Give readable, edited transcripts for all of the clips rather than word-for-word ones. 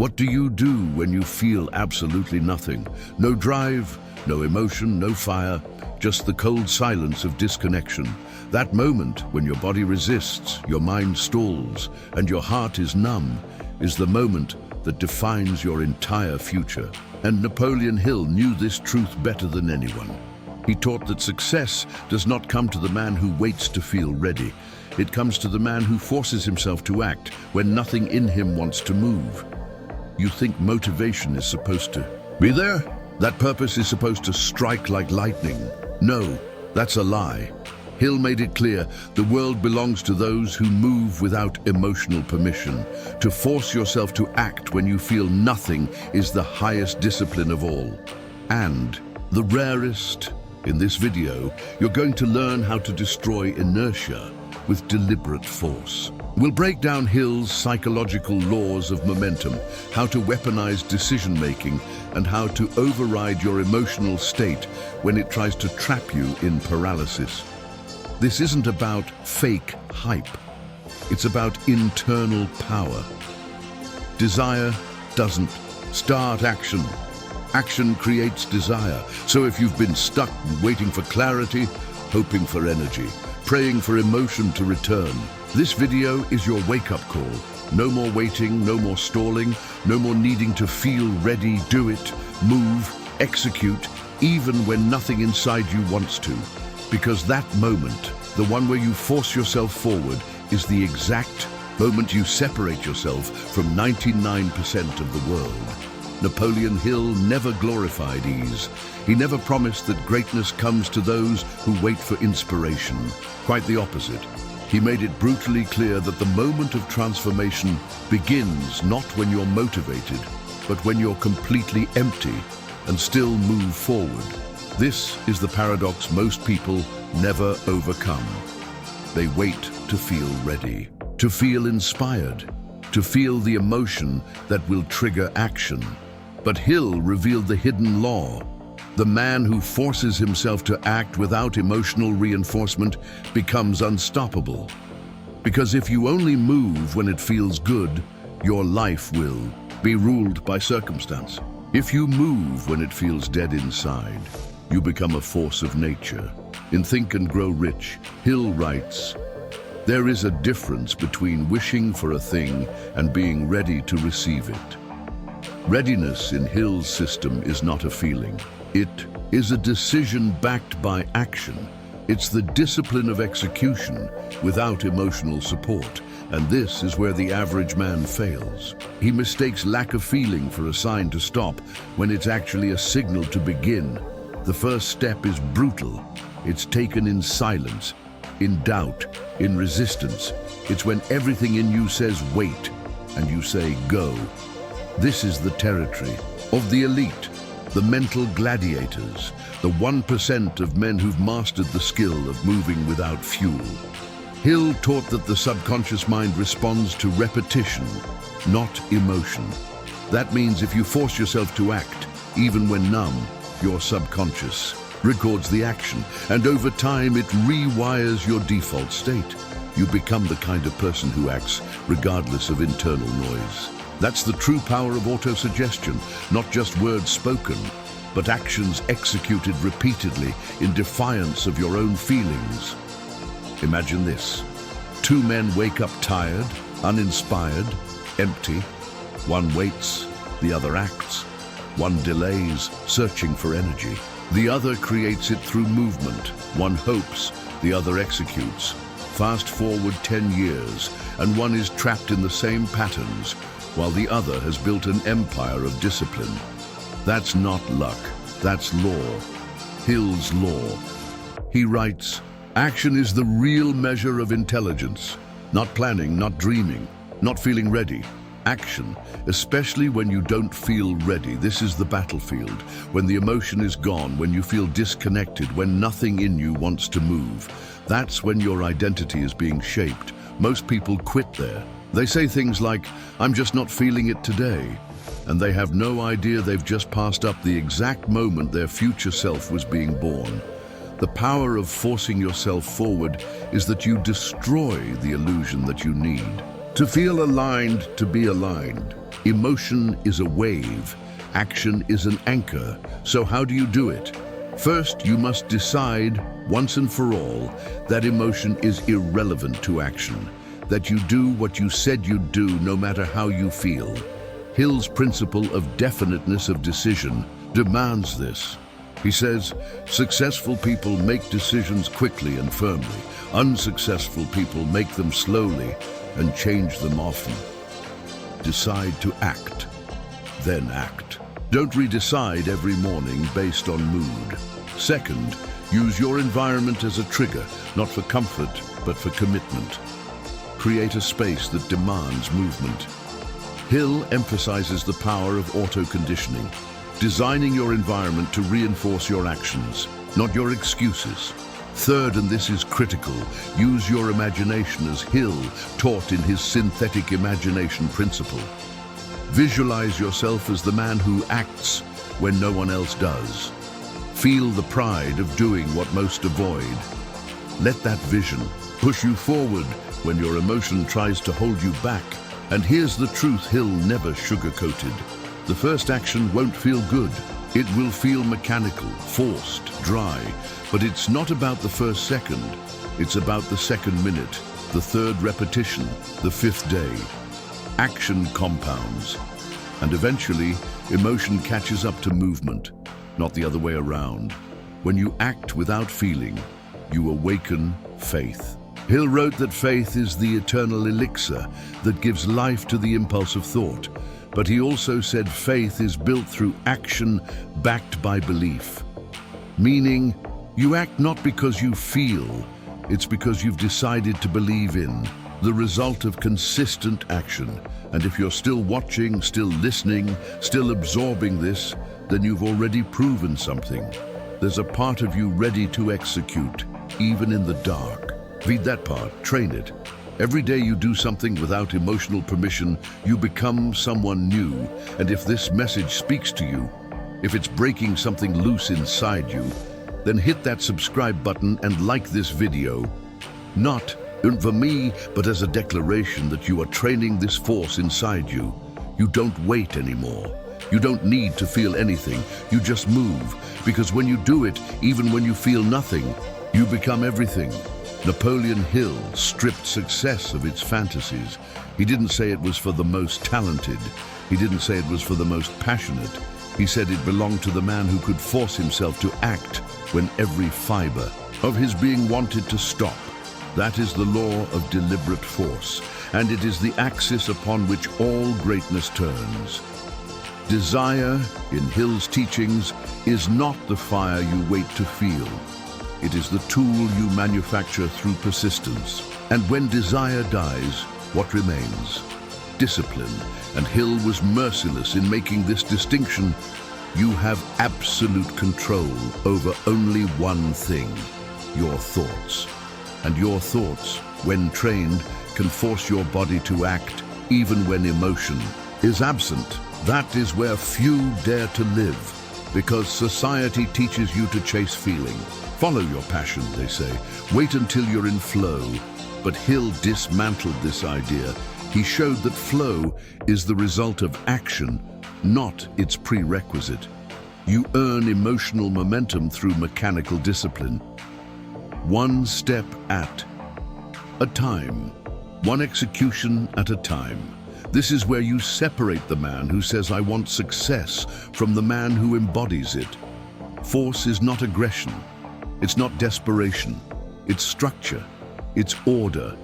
What do you do when you feel absolutely nothing? No drive, no emotion, no fire, just the cold silence of disconnection. That moment when your body resists, your mind stalls, and your heart is numb, is the moment that defines your entire future. And Napoleon Hill knew this truth better than anyone. He taught that success does not come to the man who waits to feel ready. It comes to the man who forces himself to act when nothing in him wants to move. You think motivation is supposed to be there? That purpose is supposed to strike like lightning. No, that's a lie. Hill made it clear the world belongs to those who move without emotional permission. To force yourself to act when you feel nothing is the highest discipline of all. And the rarest. In this video, you're going to learn how to destroy inertia with deliberate force. We'll break down Hill's psychological laws of momentum, how to weaponize decision-making, and how to override your emotional state when it tries to trap you in paralysis. This isn't about fake hype. It's about internal power. Desire doesn't start action. Action creates desire. So if you've been stuck waiting for clarity, hoping for energy, praying for emotion to return, this video is your wake-up call. No more waiting, no more stalling, no more needing to feel ready. Do it, move, execute, even when nothing inside you wants to. Because that moment, the one where you force yourself forward, is the exact moment you separate yourself from 99% of the world. Napoleon Hill never glorified ease. He never promised that greatness comes to those who wait for inspiration. Quite the opposite. He made it brutally clear that the moment of transformation begins not when you're motivated, but when you're completely empty and still move forward. This is the paradox most people never overcome. They wait to feel ready, to feel inspired, to feel the emotion that will trigger action. But Hill revealed the hidden law. The man who forces himself to act without emotional reinforcement becomes unstoppable. Because if you only move when it feels good, your life will be ruled by circumstance. If you move when it feels dead inside, you become a force of nature. In Think and Grow Rich, Hill writes, "There is a difference between wishing for a thing and being ready to receive it." Readiness in Hill's system is not a feeling. It is a decision backed by action. It's the discipline of execution without emotional support. And this is where the average man fails. He mistakes lack of feeling for a sign to stop when it's actually a signal to begin. The first step is brutal. It's taken in silence, in doubt, in resistance. It's when everything in you says wait, and you say go. This is the territory of the elite, the mental gladiators, the 1% of men who've mastered the skill of moving without fuel. Hill taught that the subconscious mind responds to repetition, not emotion. That means if you force yourself to act, even when numb, your subconscious records the action, and over time it rewires your default state. You become the kind of person who acts regardless of internal noise. That's the true power of autosuggestion, not just words spoken, but actions executed repeatedly in defiance of your own feelings. Imagine this. Two men wake up tired, uninspired, empty. One waits, the other acts. One delays, searching for energy. The other creates it through movement. One hopes, the other executes. Fast forward 10 years, and one is trapped in the same patterns, while the other has built an empire of discipline. That's not luck, that's law. Hill's law. He writes, "Action is the real measure of intelligence. Not planning, not dreaming, not feeling ready. Action, especially when you don't feel ready. This is the battlefield, when the emotion is gone, when you feel disconnected, when nothing in you wants to move. That's when your identity is being shaped. Most people quit there. They say things like, 'I'm just not feeling it today,' and they have no idea they've just passed up the exact moment their future self was being born. The power of forcing yourself forward is that you destroy the illusion that you need to feel aligned to be aligned. Emotion is a wave, action is an anchor. So how do you do it? First, you must decide, once and for all, that emotion is irrelevant to action, that you do what you said you'd do no matter how you feel. Hill's principle of definiteness of decision demands this. He says, successful people make decisions quickly and firmly. Unsuccessful people make them slowly and change them often. Decide to act, then act. Don't redecide every morning based on mood. Second, use your environment as a trigger, not for comfort, but for commitment. Create a space that demands movement. Hill emphasizes the power of auto-conditioning, designing your environment to reinforce your actions, not your excuses. Third, and this is critical, use your imagination as Hill taught in his synthetic imagination principle. Visualize yourself as the man who acts when no one else does. Feel the pride of doing what most avoid. Let that vision push you forward when your emotion tries to hold you back. And here's the truth Hill never sugarcoated. The first action won't feel good. It will feel mechanical, forced, dry. But it's not about the first second. It's about the second minute, the third repetition, the fifth day. Action compounds. And eventually, emotion catches up to movement, not the other way around. When you act without feeling, you awaken faith. Hill wrote that faith is the eternal elixir that gives life to the impulse of thought. But he also said faith is built through action backed by belief. Meaning, you act not because you feel, it's because you've decided to believe in the result of consistent action. And if you're still watching, still listening, still absorbing this, then you've already proven something. There's a part of you ready to execute, even in the dark. Read that part, train it. Every day you do something without emotional permission, you become someone new. And if this message speaks to you, if it's breaking something loose inside you, then hit that subscribe button and like this video. Not for me, but as a declaration that you are training this force inside you. You don't wait anymore. You don't need to feel anything. You just move. Because when you do it, even when you feel nothing, you become everything. Napoleon Hill stripped success of its fantasies. He didn't say it was for the most talented. He didn't say it was for the most passionate. He said it belonged to the man who could force himself to act when every fiber of his being wanted to stop. That is the law of deliberate force, and it is the axis upon which all greatness turns. Desire, in Hill's teachings, is not the fire you wait to feel. It is the tool you manufacture through persistence. And when desire dies, what remains? Discipline. And Hill was merciless in making this distinction. You have absolute control over only one thing, your thoughts. And your thoughts, when trained, can force your body to act even when emotion is absent. That is where few dare to live, because society teaches you to chase feeling. Follow your passion, they say. Wait until you're in flow. But Hill dismantled this idea. He showed that flow is the result of action, not its prerequisite. You earn emotional momentum through mechanical discipline. One step at a time. One execution at a time. This is where you separate the man who says, I want success, from the man who embodies it. Force is not aggression. It's not desperation. It's structure. It's order.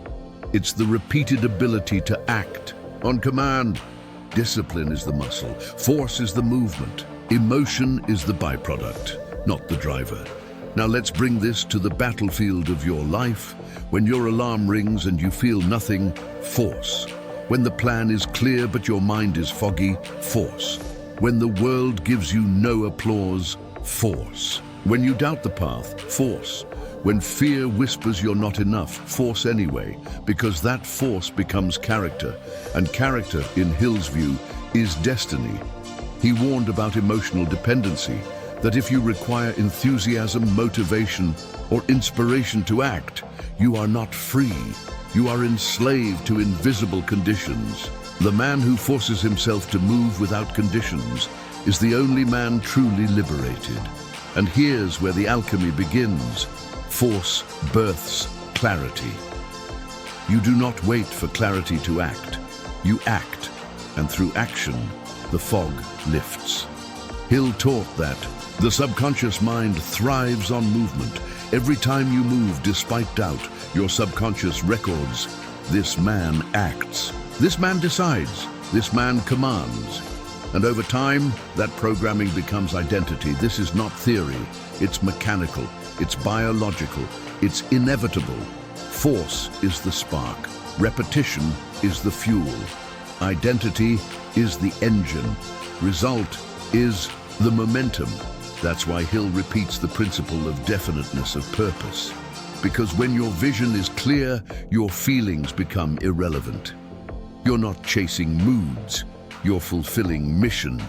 It's the repeated ability to act on command. Discipline is the muscle. Force is the movement. Emotion is the byproduct, not the driver. Now let's bring this to the battlefield of your life. When your alarm rings and you feel nothing, force. When the plan is clear but your mind is foggy, force. When the world gives you no applause, force. When you doubt the path, force. When fear whispers you're not enough, force anyway, because that force becomes character. And character, in Hill's view, is destiny. He warned about emotional dependency, that if you require enthusiasm, motivation, or inspiration to act, you are not free. You are enslaved to invisible conditions. The man who forces himself to move without conditions is the only man truly liberated. And here's where the alchemy begins. Force births clarity. You do not wait for clarity to act. You act, and through action, the fog lifts. Hill taught that the subconscious mind thrives on movement. Every time you move despite doubt, your subconscious records, this man acts. This man decides. This man commands. And over time, that programming becomes identity. This is not theory. It's mechanical. It's biological. It's inevitable. Force is the spark. Repetition is the fuel. Identity is the engine. Result is the momentum. That's why Hill repeats the principle of definiteness of purpose. Because when your vision is clear, your feelings become irrelevant. You're not chasing moods, you're fulfilling mission.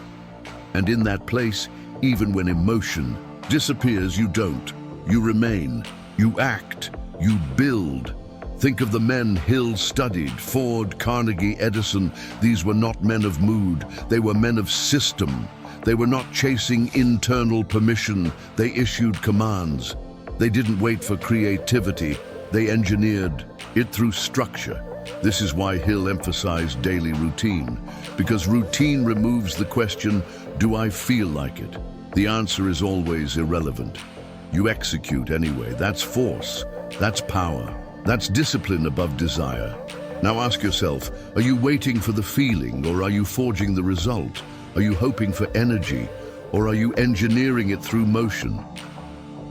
And in that place, even when emotion disappears, you don't. You remain, you act, you build. Think of the men Hill studied, Ford, Carnegie, Edison. These were not men of mood, they were men of system. They were not chasing internal permission, they issued commands. They didn't wait for creativity, they engineered it through structure. This is why Hill emphasized daily routine, because routine removes the question, do I feel like it? The answer is always irrelevant. You execute anyway. That's force, that's power, that's discipline above desire. Now ask yourself, are you waiting for the feeling or are you forging the result? Are you hoping for energy or are you engineering it through motion?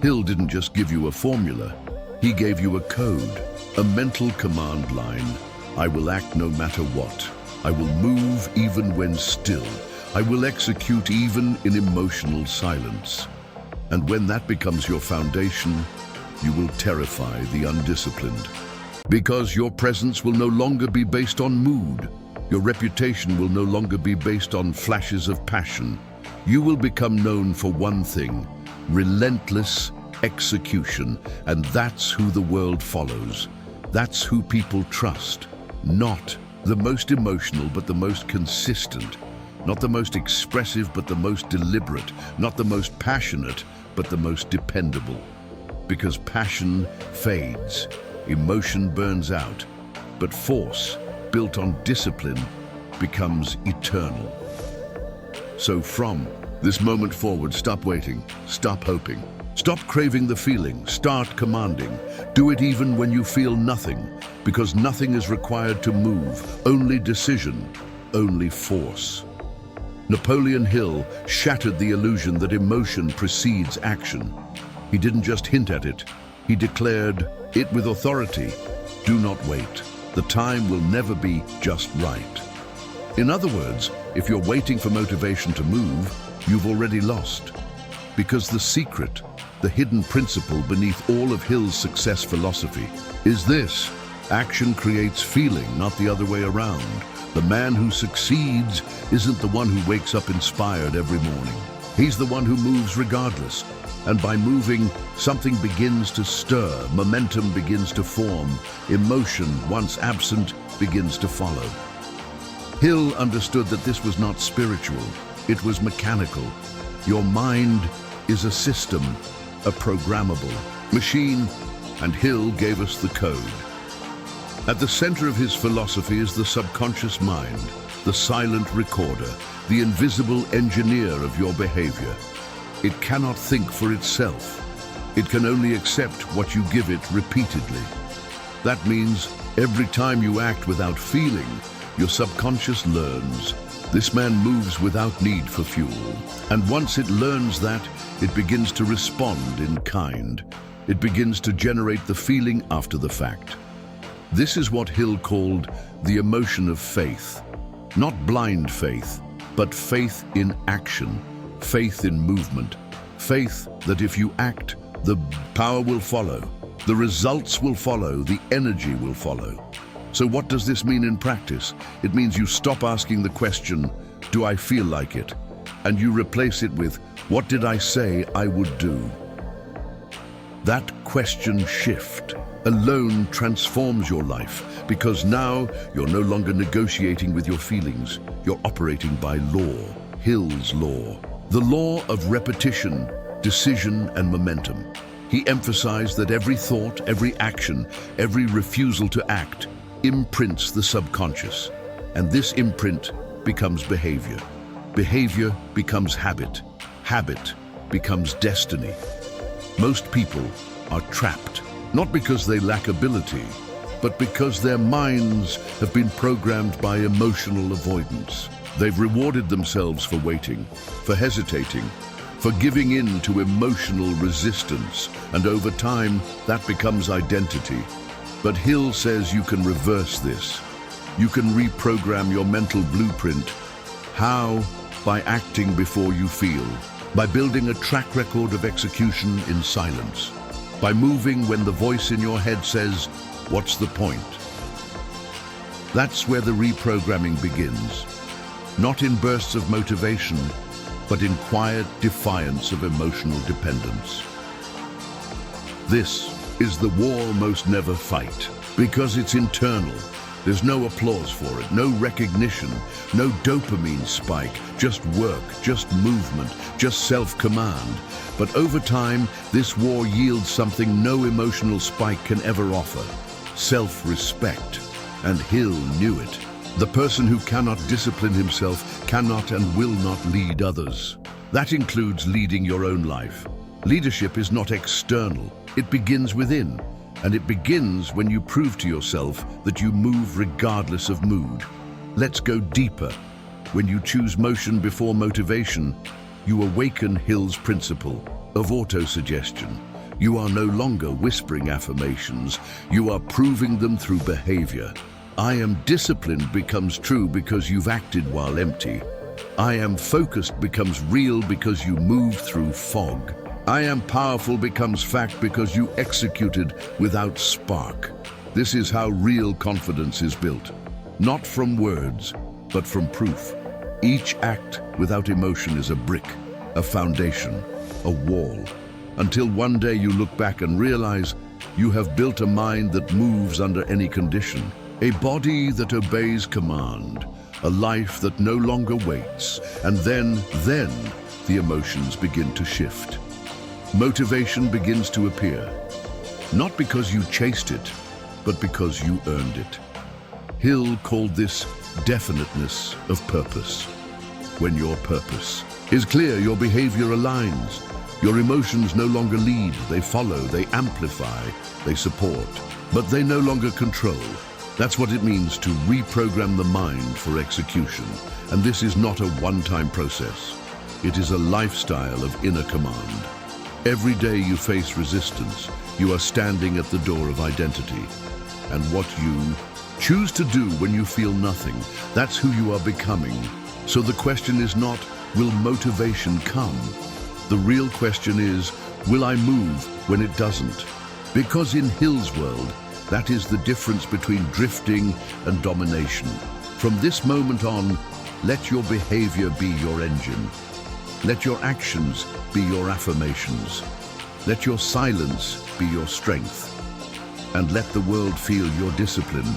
Hill didn't just give you a formula, he gave you a code, a mental command line. I will act no matter what. I will move even when still. I will execute even in emotional silence. And when that becomes your foundation, you will terrify the undisciplined. Because your presence will no longer be based on mood. Your reputation will no longer be based on flashes of passion. You will become known for one thing, relentless execution. And that's who the world follows. That's who people trust. Not the most emotional, but the most consistent. Not the most expressive, but the most deliberate. Not the most passionate, but the most dependable. Because passion fades, emotion burns out, but force, built on discipline, becomes eternal. So from this moment forward, stop waiting, stop hoping, stop craving the feeling, start commanding. Do it even when you feel nothing, because nothing is required to move, only decision, only force. Napoleon Hill shattered the illusion that emotion precedes action. He didn't just hint at it, he declared it with authority. Do not wait. The time will never be just right. In other words, if you're waiting for motivation to move, you've already lost. Because the secret, the hidden principle beneath all of Hill's success philosophy is this: action creates feeling, not the other way around. The man who succeeds isn't the one who wakes up inspired every morning. He's the one who moves regardless. And by moving, something begins to stir, momentum begins to form, emotion, once absent, begins to follow. Hill understood that this was not spiritual, it was mechanical. Your mind is a system, a programmable machine, and Hill gave us the code. At the center of his philosophy is the subconscious mind, the silent recorder, the invisible engineer of your behavior. It cannot think for itself. It can only accept what you give it repeatedly. That means every time you act without feeling, your subconscious learns. This man moves without need for fuel. And once it learns that, it begins to respond in kind. It begins to generate the feeling after the fact. This is what Hill called the emotion of faith. Not blind faith, but faith in action. Faith in movement. Faith that if you act, the power will follow, the results will follow, the energy will follow. So what does this mean in practice? It means you stop asking the question, do I feel like it? And you replace it with, what did I say I would do? That question shift alone transforms your life, because now you're no longer negotiating with your feelings. You're operating by law, Hill's law. The law of repetition, decision, and momentum. He emphasized that every thought, every action, every refusal to act imprints the subconscious. And this imprint becomes behavior. Behavior becomes habit. Habit becomes destiny. Most people are trapped, not because they lack ability, but because their minds have been programmed by emotional avoidance. They've rewarded themselves for waiting, for hesitating, for giving in to emotional resistance, and over time, that becomes identity. But Hill says you can reverse this. You can reprogram your mental blueprint. How? By acting before you feel, by building a track record of execution in silence, by moving when the voice in your head says, "What's the point?" That's where the reprogramming begins. Not in bursts of motivation, but in quiet defiance of emotional dependence. This is the war most never fight, because it's internal. There's no applause for it, no recognition, no dopamine spike, just work, just movement, just self-command. But over time, this war yields something no emotional spike can ever offer: self-respect. And Hill knew it. The person who cannot discipline himself cannot and will not lead others. That includes leading your own life. Leadership is not external, it begins within. And it begins when you prove to yourself that you move regardless of mood. Let's go deeper. When you choose motion before motivation, you awaken Hill's principle of autosuggestion. You are no longer whispering affirmations, you are proving them through behavior. I am disciplined becomes true because you've acted while empty. I am focused becomes real because you moved through fog. I am powerful becomes fact because you executed without spark. This is how real confidence is built. Not from words, but from proof. Each act without emotion is a brick, a foundation, a wall. Until one day you look back and realize you have built a mind that moves under any condition. A body that obeys command, a life that no longer waits, and then the emotions begin to shift. Motivation begins to appear, not because you chased it, but because you earned it. Hill called this definiteness of purpose. When your purpose is clear, your behavior aligns. Your emotions no longer lead, they follow, they amplify, they support, but they no longer control. That's what it means to reprogram the mind for execution. And this is not a one-time process. It is a lifestyle of inner command. Every day you face resistance, you are standing at the door of identity. And what you choose to do when you feel nothing, that's who you are becoming. So the question is not, will motivation come? The real question is, will I move when it doesn't? Because in Hill's world, that is the difference between drifting and domination. From this moment on, let your behavior be your engine. Let your actions be your affirmations. Let your silence be your strength. And let the world feel your discipline,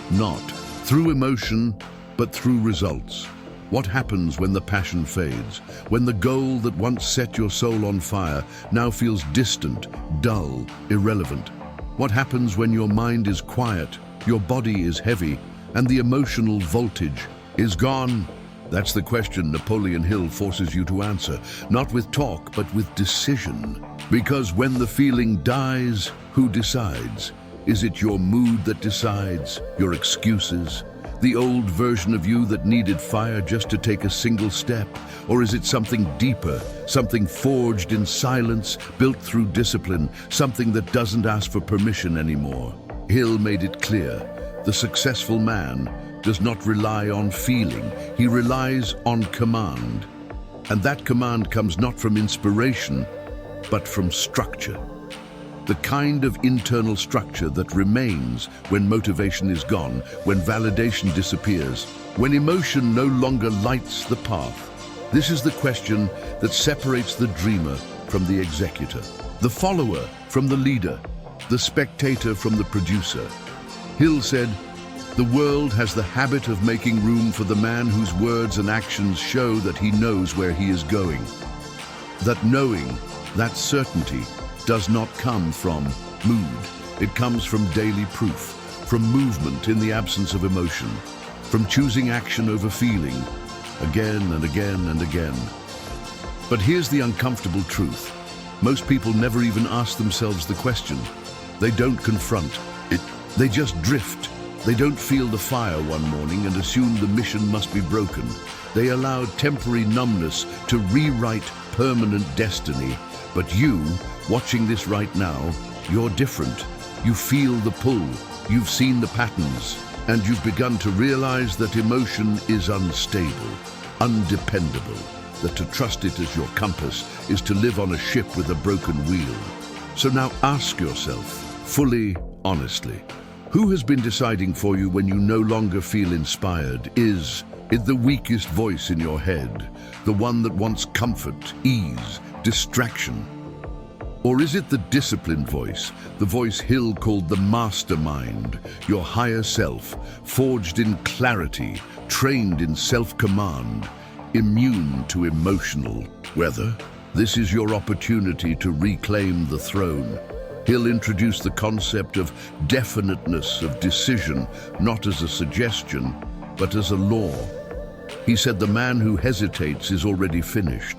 not through emotion, but through results. What happens when the passion fades? When the goal that once set your soul on fire now feels distant, dull, irrelevant? What happens when your mind is quiet, your body is heavy, and the emotional voltage is gone? That's the question Napoleon Hill forces you to answer, not with talk, but with decision. Because when the feeling dies, who decides? Is it your mood that decides? Your excuses? The old version of you that needed fire just to take a single step? Or is it something deeper, something forged in silence, built through discipline, something that doesn't ask for permission anymore? Hill made it clear, the successful man does not rely on feeling, he relies on command. And that command comes not from inspiration, but from structure. The kind of internal structure that remains when motivation is gone, when validation disappears, when emotion no longer lights the path. This is the question that separates the dreamer from the executor, the follower from the leader, the spectator from the producer. Hill said, "The world has the habit of making room for the man whose words and actions show that he knows where he is going. That knowing, that certainty, does not come from mood. It comes from daily proof, from movement in the absence of emotion, from choosing action over feeling, again and again and again." But here's the uncomfortable truth. Most people never even ask themselves the question. They don't confront it. They just drift. They don't feel the fire one morning and assume the mission must be broken. They allow temporary numbness to rewrite permanent destiny. But you, watching this right now, you're different. You feel the pull, you've seen the patterns, and you've begun to realize that emotion is unstable, undependable, that to trust it as your compass is to live on a ship with a broken wheel. So now ask yourself, fully, honestly, who has been deciding for you when you no longer feel inspired? Is it the weakest voice in your head, the one that wants comfort, ease, distraction? Or is it the disciplined voice, the voice Hill called the mastermind, your higher self, forged in clarity, trained in self-command, immune to emotional weather? This is your opportunity to reclaim the throne. Hill introduced the concept of definiteness of decision, not as a suggestion, but as a law. He said the man who hesitates is already finished,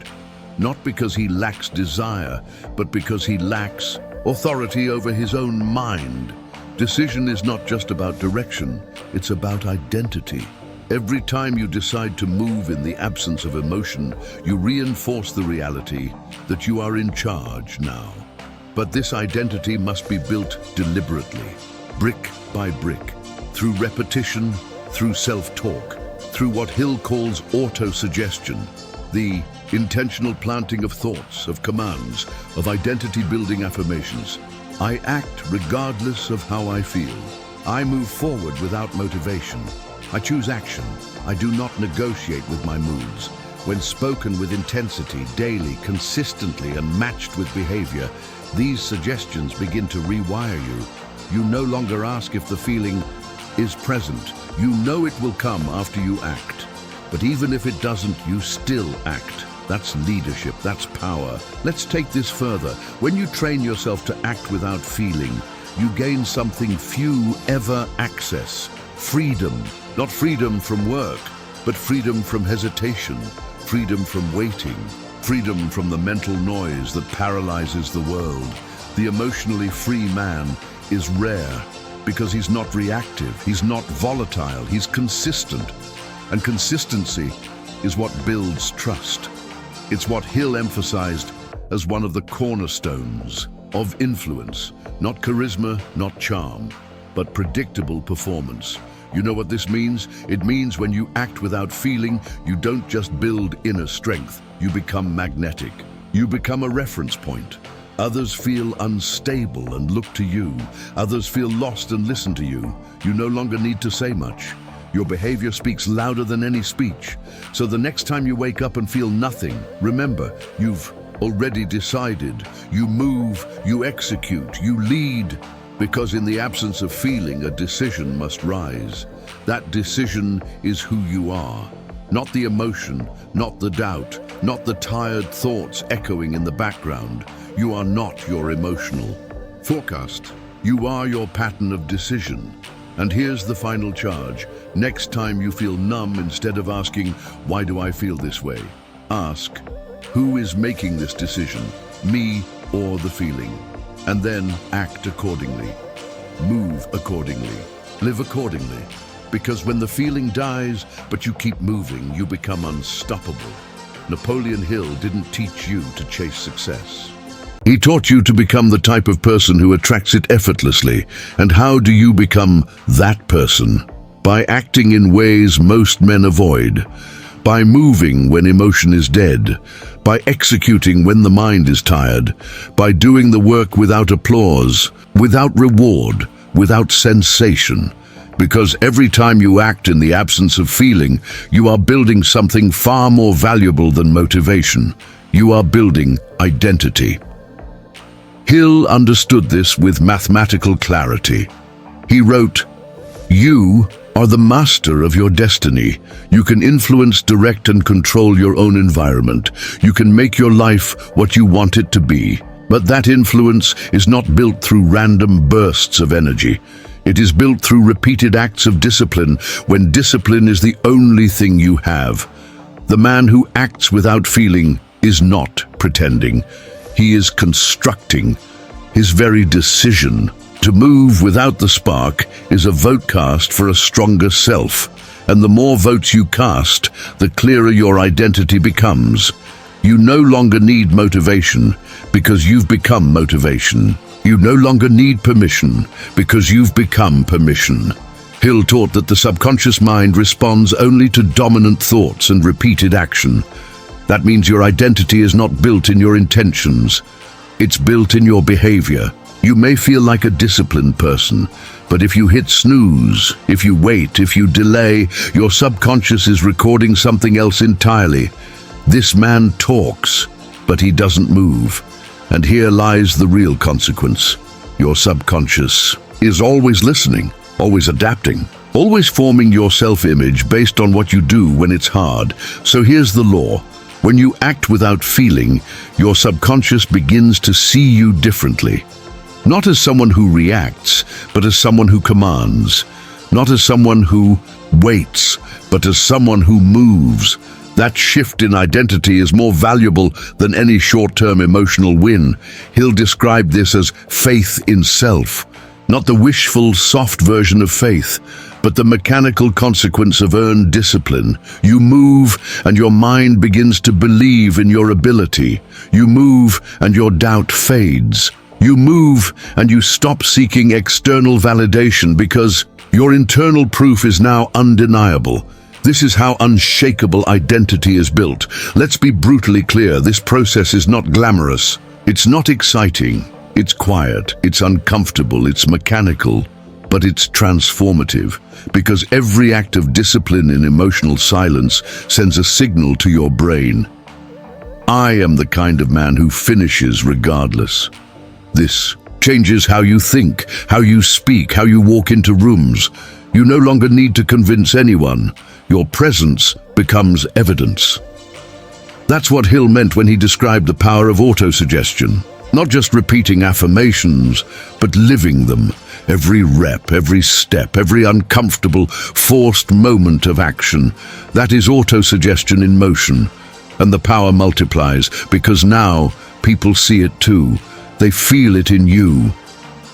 not because he lacks desire, but because he lacks authority over his own mind. Decision is not just about direction, it's about identity. Every time you decide to move in the absence of emotion, you reinforce the reality that you are in charge now. But this identity must be built deliberately, brick by brick, through repetition, through self-talk, through what Hill calls auto-suggestion, the intentional planting of thoughts, of commands, of identity-building affirmations. I act regardless of how I feel. I move forward without motivation. I choose action. I do not negotiate with my moods. When spoken with intensity, daily, consistently, and matched with behavior, these suggestions begin to rewire you. You no longer ask if the feeling is present. You know it will come after you act. But even if it doesn't, you still act. That's leadership, that's power. Let's take this further. When you train yourself to act without feeling, you gain something few ever access. Freedom. Not freedom from work, but freedom from hesitation, freedom from waiting, freedom from the mental noise that paralyzes the world. The emotionally free man is rare because he's not reactive, he's not volatile, he's consistent. And consistency is what builds trust. It's what Hill emphasized as one of the cornerstones of influence. Not charisma, not charm, but predictable performance. You know what this means? It means when you act without feeling, you don't just build inner strength, you become magnetic. You become a reference point. Others feel unstable and look to you. Others feel lost and listen to you. You no longer need to say much. Your behavior speaks louder than any speech. So the next time you wake up and feel nothing, remember, you've already decided. You move, you execute, you lead. Because in the absence of feeling, a decision must rise. That decision is who you are. Not the emotion, not the doubt, not the tired thoughts echoing in the background. You are not your emotional forecast. You are your pattern of decision. And here's the final charge. Next time you feel numb, instead of asking, why do I feel this way? Ask, who is making this decision, me or the feeling? And then act accordingly. Move accordingly. Live accordingly. Because when the feeling dies, but you keep moving, you become unstoppable. Napoleon Hill didn't teach you to chase success. He taught you to become the type of person who attracts it effortlessly. And how do you become that person? By acting in ways most men avoid. By moving when emotion is dead. By executing when the mind is tired. By doing the work without applause, without reward, without sensation. Because every time you act in the absence of feeling, you are building something far more valuable than motivation. You are building identity. Hill understood this with mathematical clarity. He wrote, "You are the master of your destiny. You can influence, direct, and control your own environment. You can make your life what you want it to be. But that influence is not built through random bursts of energy. It is built through repeated acts of discipline, when discipline is the only thing you have. The man who acts without feeling is not pretending. He is constructing. His very decision to move without the spark is a vote cast for a stronger self. And the more votes you cast, the clearer your identity becomes. You no longer need motivation because you've become motivation. You no longer need permission because you've become permission." Hill taught that the subconscious mind responds only to dominant thoughts and repeated action. That means your identity is not built in your intentions. It's built in your behavior. You may feel like a disciplined person, but if you hit snooze, if you wait, if you delay, your subconscious is recording something else entirely. This man talks, but he doesn't move. And here lies the real consequence. Your subconscious is always listening, always adapting, always forming your self-image based on what you do when it's hard. So here's the law. When you act without feeling, your subconscious begins to see you differently. Not as someone who reacts, but as someone who commands. Not as someone who waits, but as someone who moves. That shift in identity is more valuable than any short-term emotional win. Hill described this as faith in self. Not the wishful, soft version of faith, but the mechanical consequence of earned discipline. You move and your mind begins to believe in your ability. You move and your doubt fades. You move and you stop seeking external validation because your internal proof is now undeniable. This is how unshakable identity is built. Let's be brutally clear, this process is not glamorous. It's not exciting. It's quiet. It's uncomfortable. It's mechanical. But it's transformative, because every act of discipline in emotional silence sends a signal to your brain. I am the kind of man who finishes regardless. This changes how you think, how you speak, how you walk into rooms. You no longer need to convince anyone. Your presence becomes evidence. That's what Hill meant when he described the power of autosuggestion. Not just repeating affirmations, but living them. Every rep, every step, every uncomfortable, forced moment of action. That is autosuggestion in motion. And the power multiplies, because now people see it too. They feel it in you.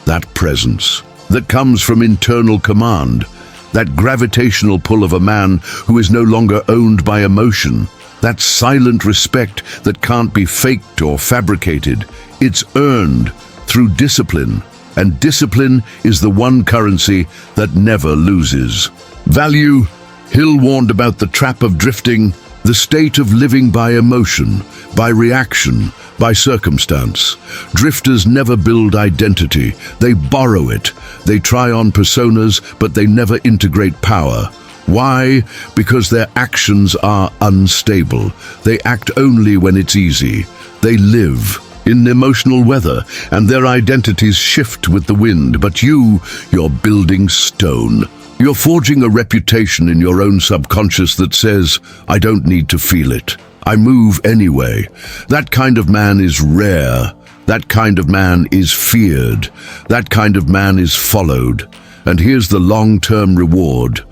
That presence that comes from internal command. That gravitational pull of a man who is no longer owned by emotion. That silent respect that can't be faked or fabricated. It's earned through discipline. And discipline is the one currency that never loses. Value. Hill warned about the trap of drifting, the state of living by emotion, by reaction, by circumstance. Drifters never build identity. They borrow it. They try on personas, but they never integrate power. Why? Because their actions are unstable. They act only when it's easy. They live in emotional weather, and their identities shift with the wind. But you're building stone. You're forging a reputation in your own subconscious that says, I don't need to feel it. I move anyway. That kind of man is rare. That kind of man is feared. That kind of man is followed. And here's the long-term reward.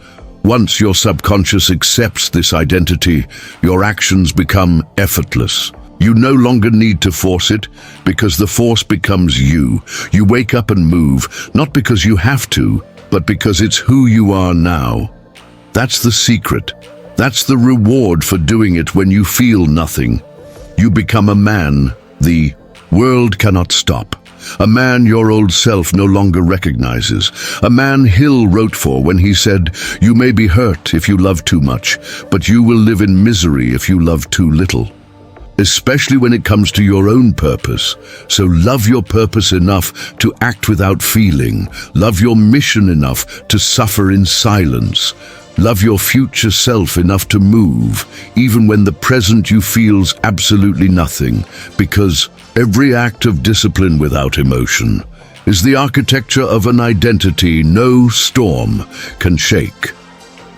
Once your subconscious accepts this identity, your actions become effortless. You no longer need to force it, because the force becomes you. You wake up and move, not because you have to, but because it's who you are now. That's the secret. That's the reward for doing it when you feel nothing. You become a man the world cannot stop. A man your old self no longer recognizes. A man Hill wrote for when he said, you may be hurt if you love too much, but you will live in misery if you love too little. Especially when it comes to your own purpose. So love your purpose enough to act without feeling. Love your mission enough to suffer in silence. Love your future self enough to move, even when the present you feels absolutely nothing, because every act of discipline without emotion is the architecture of an identity no storm can shake.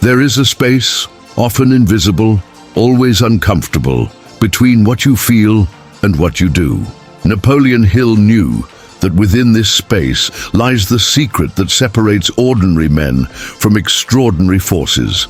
There is a space, often invisible, always uncomfortable, between what you feel and what you do. Napoleon Hill knew that within this space lies the secret that separates ordinary men from extraordinary forces.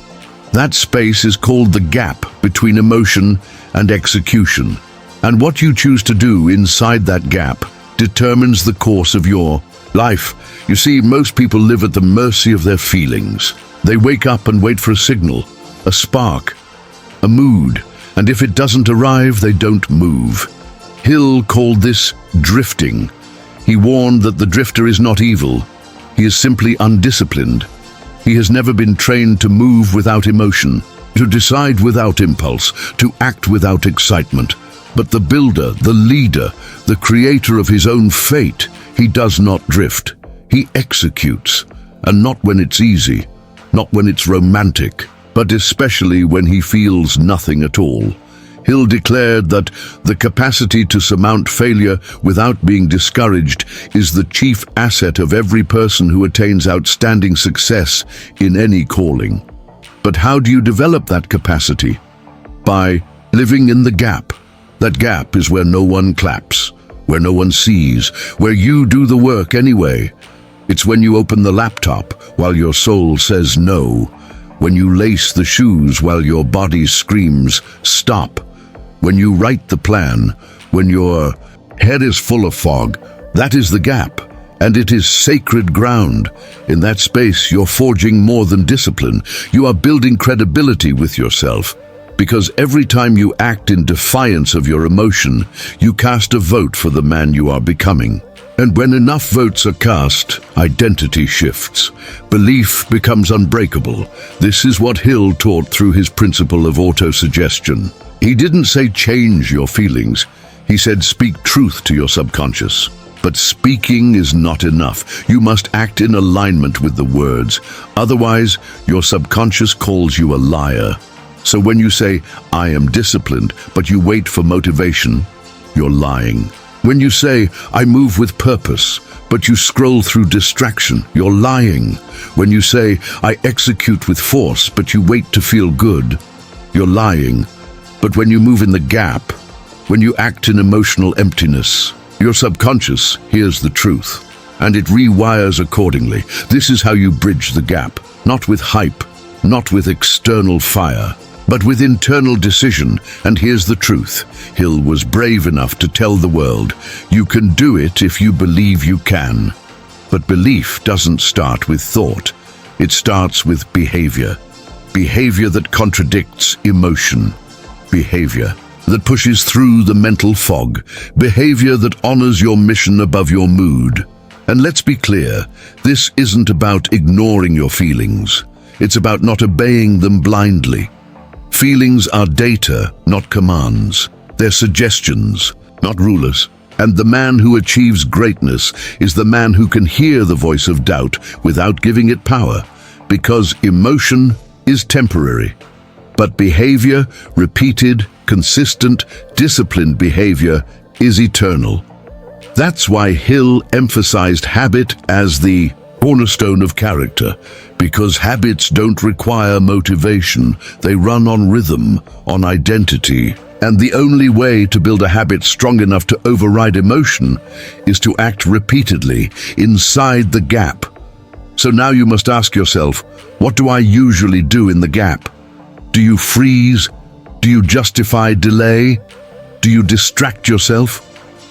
That space is called the gap between emotion and execution. And what you choose to do inside that gap determines the course of your life. You see, most people live at the mercy of their feelings. They wake up and wait for a signal, a spark, a mood, and if it doesn't arrive, they don't move. Hill called this drifting. He warned that the drifter is not evil. He is simply undisciplined. He has never been trained to move without emotion, to decide without impulse, to act without excitement. But the builder, the leader, the creator of his own fate, he does not drift. He executes, and not when it's easy, not when it's romantic, but especially when he feels nothing at all. Hill declared that the capacity to surmount failure without being discouraged is the chief asset of every person who attains outstanding success in any calling. But how do you develop that capacity? By living in the gap. That gap is where no one claps, where no one sees, where you do the work anyway. It's when you open the laptop while your soul says no, when you lace the shoes while your body screams stop, when you write the plan, when your head is full of fog. That is the gap, and it is sacred ground. In that space, you're forging more than discipline. You are building credibility with yourself, because every time you act in defiance of your emotion, you cast a vote for the man you are becoming. And when enough votes are cast, identity shifts. Belief becomes unbreakable. This is what Hill taught through his principle of autosuggestion. He didn't say change your feelings. He said speak truth to your subconscious. But speaking is not enough. You must act in alignment with the words. Otherwise, your subconscious calls you a liar. So when you say, I am disciplined, but you wait for motivation, you're lying. When you say, I move with purpose, but you scroll through distraction, you're lying. When you say, I execute with force, but you wait to feel good, you're lying. But when you move in the gap, when you act in emotional emptiness, your subconscious hears the truth, and it rewires accordingly. This is how you bridge the gap, not with hype, not with external fire, but with internal decision. And here's the truth. Hill was brave enough to tell the world, you can do it if you believe you can. But belief doesn't start with thought. It starts with behavior. Behavior that contradicts emotion. Behavior that pushes through the mental fog. Behavior that honors your mission above your mood. And let's be clear, this isn't about ignoring your feelings. It's about not obeying them blindly. Feelings are data, not commands. They're suggestions, not rulers. And the man who achieves greatness is the man who can hear the voice of doubt without giving it power, because emotion is temporary. But behavior, repeated, consistent, disciplined behavior, is eternal. That's why Hill emphasized habit as the cornerstone of character, because habits don't require motivation. They run on rhythm, on identity. And the only way to build a habit strong enough to override emotion is to act repeatedly inside the gap. So now you must ask yourself, what do I usually do in the gap? Do you freeze? Do you justify delay? Do you distract yourself?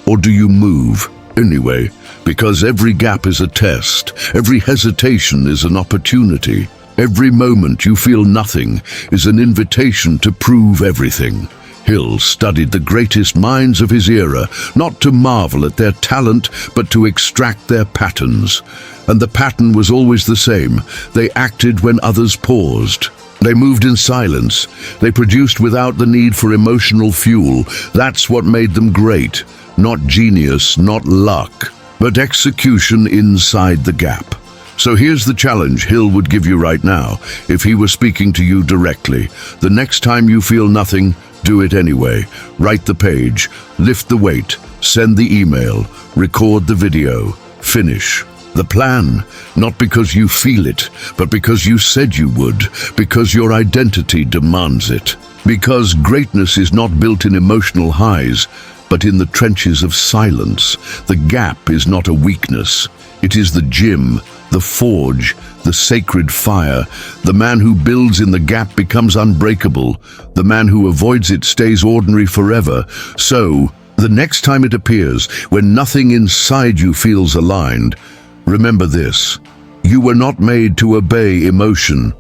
Or do you move? Anyway, because every gap is a test, every hesitation is an opportunity, every moment you feel nothing is an invitation to prove everything. Hill studied the greatest minds of his era, not to marvel at their talent, but to extract their patterns. And the pattern was always the same. They acted when others paused. They moved in silence. They produced without the need for emotional fuel. That's what made them great. Not genius, not luck, but execution inside the gap. So here's the challenge Hill would give you right now, if he were speaking to you directly. The next time you feel nothing, do it anyway. Write the page, lift the weight, send the email, record the video, finish. The plan, not because you feel it, but because you said you would, because your identity demands it. Because greatness is not built in emotional highs, but in the trenches of silence. The gap is not a weakness. It is the gym, the forge, the sacred fire. The man who builds in the gap becomes unbreakable. The man who avoids it stays ordinary forever. So, the next time it appears, when nothing inside you feels aligned, remember this: you were not made to obey emotion.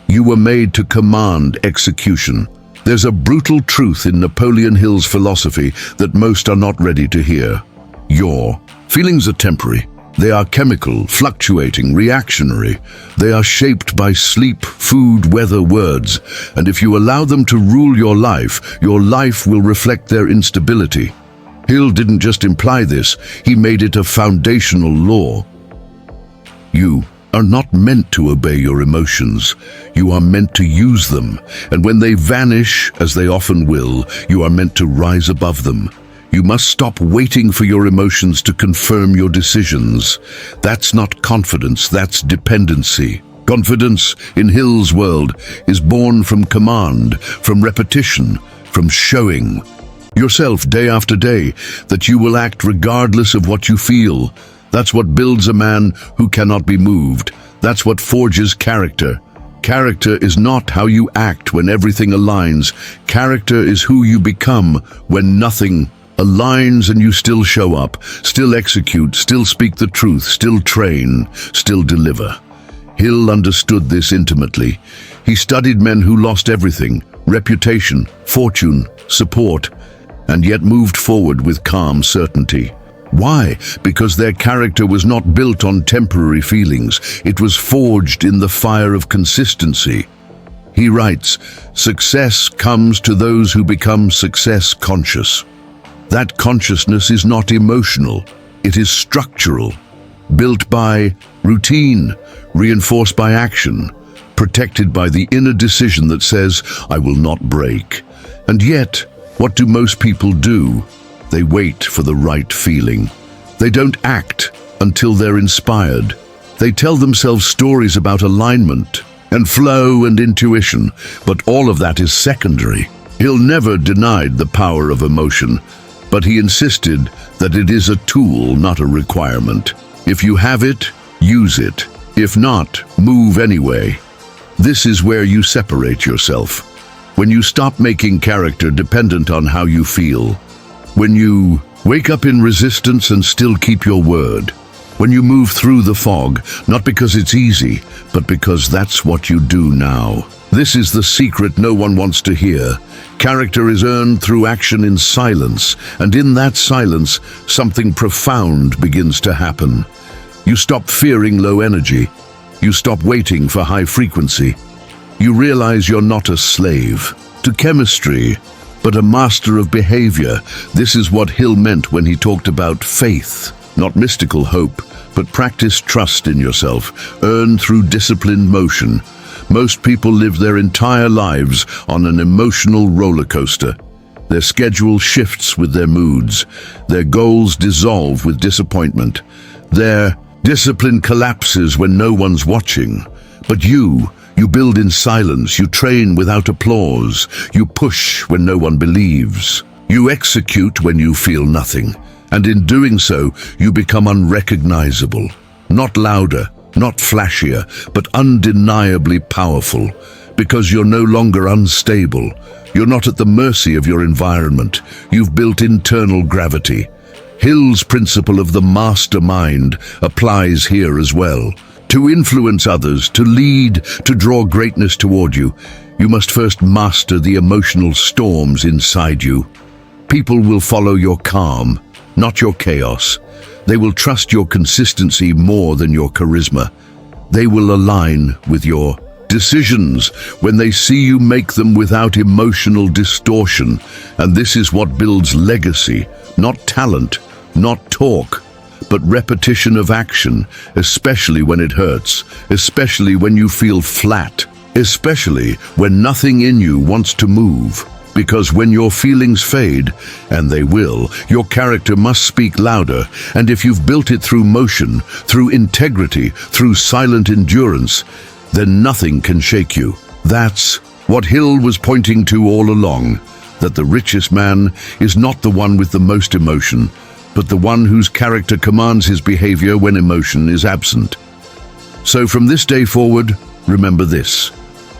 You were made to command execution. There's a brutal truth in Napoleon Hill's philosophy that most are not ready to hear. Your feelings are temporary. They are chemical, fluctuating, reactionary. They are shaped by sleep, food, weather, words. And if you allow them to rule your life will reflect their instability. Hill didn't just imply this, he made it a foundational law. You are not meant to obey your emotions. You are meant to use them. And when they vanish, as they often will, you are meant to rise above them. You must stop waiting for your emotions to confirm your decisions. That's not confidence, that's dependency. Confidence, in Hill's world, is born from command, from repetition, from showing yourself day after day that you will act regardless of what you feel. That's what builds a man who cannot be moved. That's what forges character. Character is not how you act when everything aligns. Character is who you become when nothing aligns and you still show up, still execute, still speak the truth, still train, still deliver. Hill understood this intimately. He studied men who lost everything: reputation, fortune, support, and yet moved forward with calm certainty. Why? Because their character was not built on temporary feelings. It was forged in the fire of consistency. He writes, "Success comes to those who become success conscious." That consciousness is not emotional, it is structural, built by routine, reinforced by action, protected by the inner decision that says, "I will not break." And yet, what do most people do? They wait for the right feeling. They don't act until they're inspired. They tell themselves stories about alignment and flow and intuition, but all of that is secondary. Hill never denied the power of emotion, but he insisted that it is a tool, not a requirement. If you have it, use it. If not, move anyway. This is where you separate yourself. When you stop making character dependent on how you feel. When you wake up in resistance and still keep your word. When you move through the fog, not because it's easy, but because that's what you do now. This is the secret no one wants to hear. Character is earned through action in silence, and in that silence, something profound begins to happen. You stop fearing low energy. You stop waiting for high frequency. You realize you're not a slave to chemistry, but a master of behavior. This is what Hill meant when he talked about faith, not mystical hope, but practiced trust in yourself, earned through disciplined motion. Most people live their entire lives on an emotional roller coaster. Their schedule shifts with their moods. Their goals dissolve with disappointment. Their discipline collapses when no one's watching. But you build in silence. You train without applause. You push when no one believes. You execute when you feel nothing. And in doing so, you become unrecognizable. Not louder, not flashier, but undeniably powerful. Because you're no longer unstable. You're not at the mercy of your environment. You've built internal gravity. Hill's principle of the mastermind applies here as well. To influence others, to lead, to draw greatness toward you, you must first master the emotional storms inside you. People will follow your calm, not your chaos. They will trust your consistency more than your charisma. They will align with your decisions when they see you make them without emotional distortion. And this is what builds legacy, not talent, not talk, but repetition of action, especially when it hurts, especially when you feel flat, especially when nothing in you wants to move. Because when your feelings fade, and they will, your character must speak louder, and if you've built it through motion, through integrity, through silent endurance, then nothing can shake you. That's what Hill was pointing to all along, that the richest man is not the one with the most emotion, but the one whose character commands his behavior when emotion is absent. So from this day forward, remember this: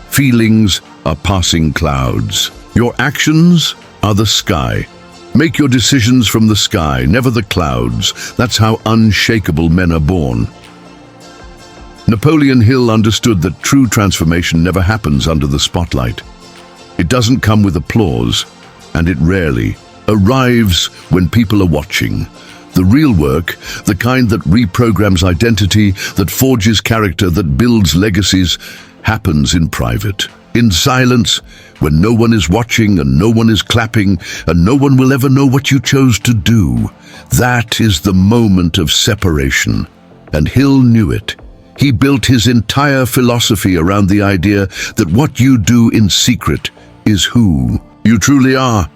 feelings are passing clouds. Your actions are the sky. Make your decisions from the sky, never the clouds. That's how unshakable men are born. Napoleon Hill understood that true transformation never happens under the spotlight. It doesn't come with applause, and it rarely arrives when people are watching. The real work, the kind that reprograms identity, that forges character, that builds legacies, happens in private, in silence, when no one is watching and no one is clapping and no one will ever know what you chose to do. That is the moment of separation, and Hill knew it. He built his entire philosophy around the idea that what you do in secret is who you truly are.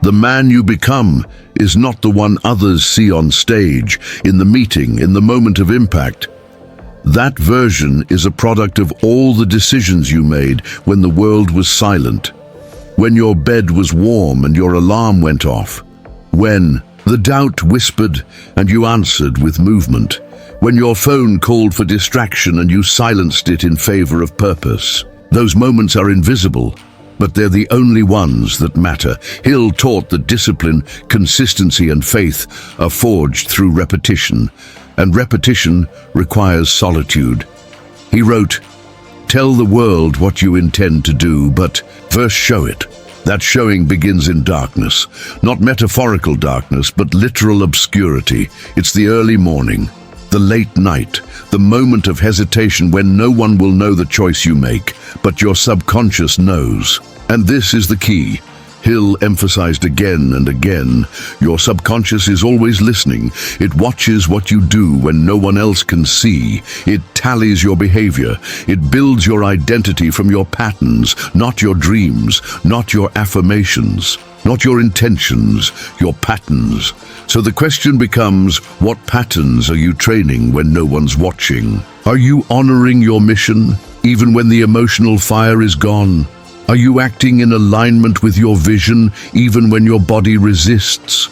The man you become is not the one others see on stage, in the meeting, in the moment of impact. That version is a product of all the decisions you made when the world was silent, when your bed was warm and your alarm went off, when the doubt whispered and you answered with movement, when your phone called for distraction and you silenced it in favor of purpose. Those moments are invisible, but they're the only ones that matter. Hill taught that discipline, consistency, and faith are forged through repetition, and repetition requires solitude. He wrote, "Tell the world what you intend to do, but first show it." That showing begins in darkness, not metaphorical darkness, but literal obscurity. It's the early morning, the late night, the moment of hesitation when no one will know the choice you make, but your subconscious knows. And this is the key. Hill emphasized again and again, your subconscious is always listening. It watches what you do when no one else can see. It tallies your behavior. It builds your identity from your patterns, not your dreams, not your affirmations, not your intentions, your patterns. So the question becomes, what patterns are you training when no one's watching? Are you honoring your mission, even when the emotional fire is gone? Are you acting in alignment with your vision, even when your body resists?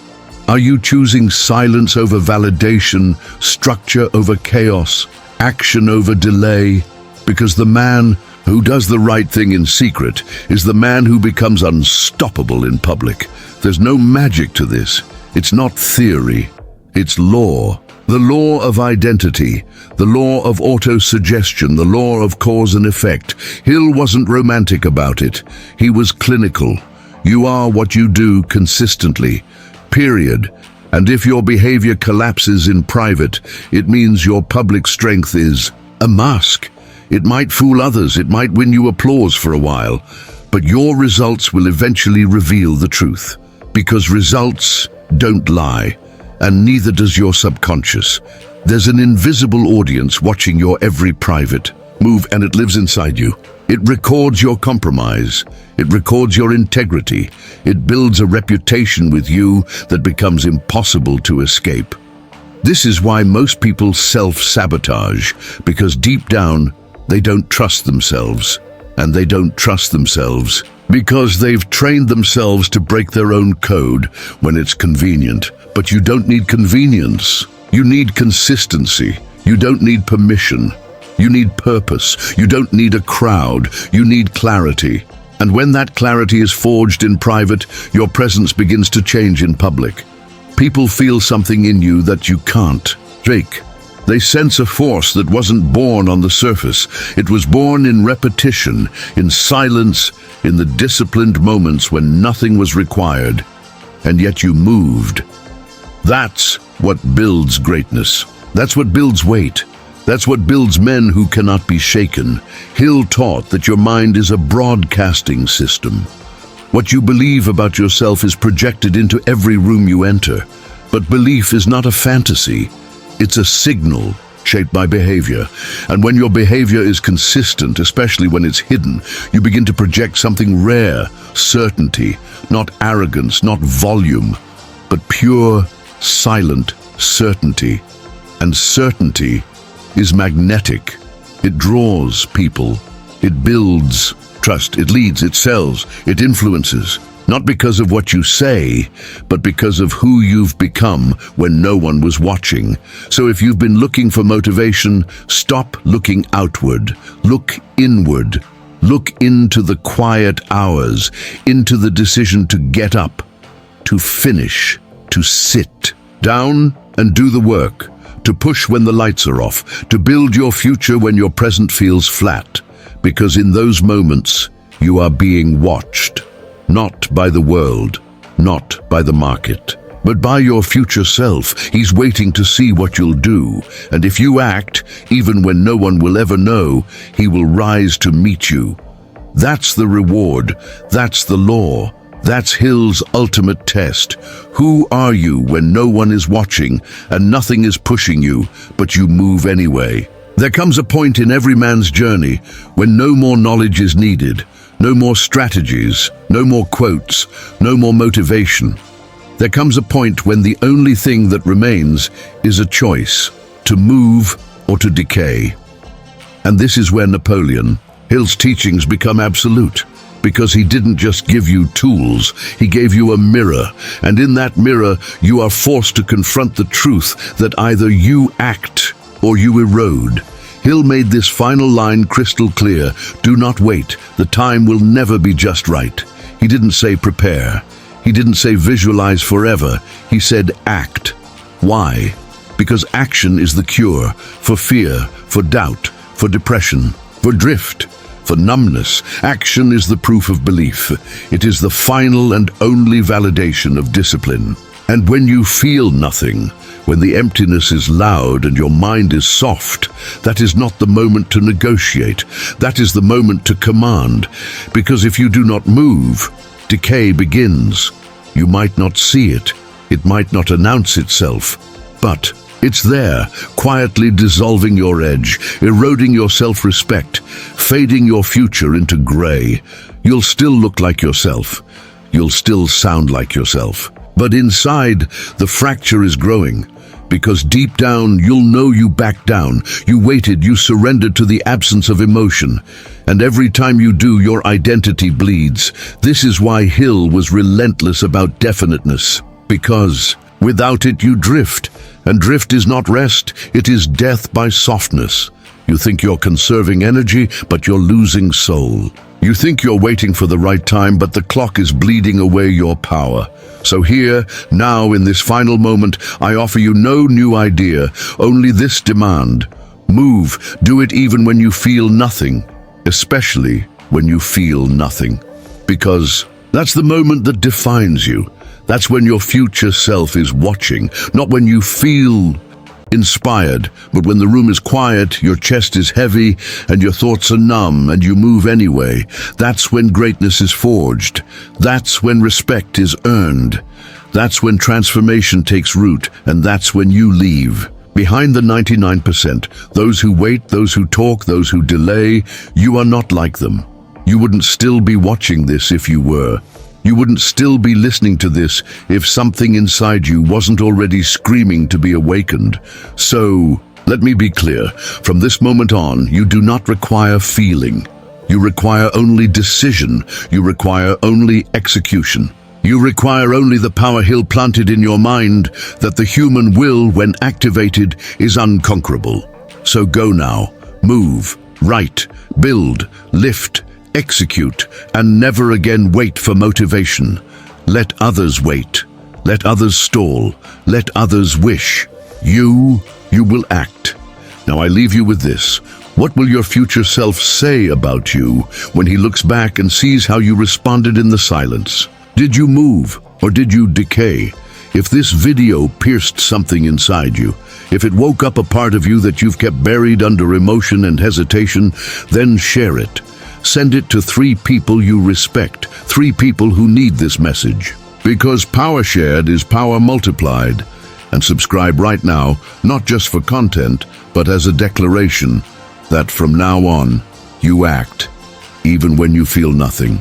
Are you choosing silence over validation, structure over chaos, action over delay? Because the man who does the right thing in secret is the man who becomes unstoppable in public. There's no magic to this. It's not theory. It's law. The law of identity, the law of auto-suggestion, the law of cause and effect. Hill wasn't romantic about it. He was clinical. You are what you do consistently, period. And if your behavior collapses in private, it means your public strength is a mask. It might fool others, it might win you applause for a while, but your results will eventually reveal the truth. Because results don't lie. And neither does your subconscious. There's an invisible audience watching your every private move, and it lives inside you. It records your compromise. It records your integrity. It builds a reputation with you that becomes impossible to escape. This is why most people self-sabotage, because deep down, they don't trust themselves. And they don't trust themselves because they've trained themselves to break their own code when it's convenient. But you don't need convenience. You need consistency. You don't need permission. You need purpose. You don't need a crowd. You need clarity. And when that clarity is forged in private, your presence begins to change in public. People feel something in you that you can't fake. They sense a force that wasn't born on the surface. It was born in repetition, in silence, in the disciplined moments when nothing was required. And yet you moved. That's what builds greatness. That's what builds weight. That's what builds men who cannot be shaken. Hill taught that your mind is a broadcasting system. What you believe about yourself is projected into every room you enter. But belief is not a fantasy. It's a signal shaped by behavior. And when your behavior is consistent, especially when it's hidden, you begin to project something rare, certainty, not arrogance, not volume, but pure, silent certainty. And certainty is magnetic. It draws people. It builds trust. It leads. It sells. It influences. Not because of what you say, but because of who you've become when no one was watching. So if you've been looking for motivation, stop looking outward. Look inward. Look into the quiet hours, into the decision to get up, to finish, to sit down and do the work, to push when the lights are off, to build your future when your present feels flat. Because in those moments, you are being watched. Not by the world, not by the market, but by your future self. He's waiting to see what you'll do. And if you act, even when no one will ever know, he will rise to meet you. That's the reward. That's the law. That's Hill's ultimate test. Who are you when no one is watching and nothing is pushing you, but you move anyway? There comes a point in every man's journey when no more knowledge is needed. No more strategies, no more quotes, no more motivation. There comes a point when the only thing that remains is a choice, to move or to decay. And this is where Napoleon Hill's teachings become absolute, because he didn't just give you tools, he gave you a mirror, and in that mirror you are forced to confront the truth that either you act or you erode. Hill made this final line crystal clear: do not wait, the time will never be just right. He didn't say prepare. He didn't say visualize forever. He said act. Why? Because action is the cure for fear, for doubt, for depression, for drift, for numbness. Action is the proof of belief. It is the final and only validation of discipline. And when you feel nothing, when the emptiness is loud and your mind is soft, that is not the moment to negotiate. That is the moment to command. Because if you do not move, decay begins. You might not see it. It might not announce itself. But it's there, quietly dissolving your edge, eroding your self-respect, fading your future into gray. You'll still look like yourself. You'll still sound like yourself. But inside, the fracture is growing. Because deep down, you'll know you backed down. You waited, you surrendered to the absence of emotion. And every time you do, your identity bleeds. This is why Hill was relentless about definiteness. Because without it, you drift. And drift is not rest, it is death by softness. You think you're conserving energy, but you're losing soul. You think you're waiting for the right time, but the clock is bleeding away your power. So here, now, in this final moment, I offer you no new idea, only this demand. Move, do it even when you feel nothing, especially when you feel nothing. Because that's the moment that defines you. That's when your future self is watching, not when you feel inspired, but when the room is quiet, your chest is heavy, and your thoughts are numb, and you move anyway. That's when greatness is forged. That's when respect is earned. That's when transformation takes root, and that's when you leave. Behind the 99%, those who wait, those who talk, those who delay, you are not like them. You wouldn't still be watching this if you were. You wouldn't still be listening to this if something inside you wasn't already screaming to be awakened. So, let me be clear. From this moment on, you do not require feeling. You require only decision. You require only execution. You require only the power Hill planted in your mind that the human will, when activated, is unconquerable. So go now. Move, write, build, lift, execute, and never again wait for motivation. Let others wait. Let others stall. Let others wish. You will act. Now I leave you with this. What will your future self say about you when he looks back and sees how you responded in the silence? Did you move or did you decay? If this video pierced something inside you, if it woke up a part of you that you've kept buried under emotion and hesitation, then share it. Send it to 3 people you respect, 3 people who need this message. Because power shared is power multiplied. and subscribe right now, not just for content, but as a declaration that from now on, you act, even when you feel nothing.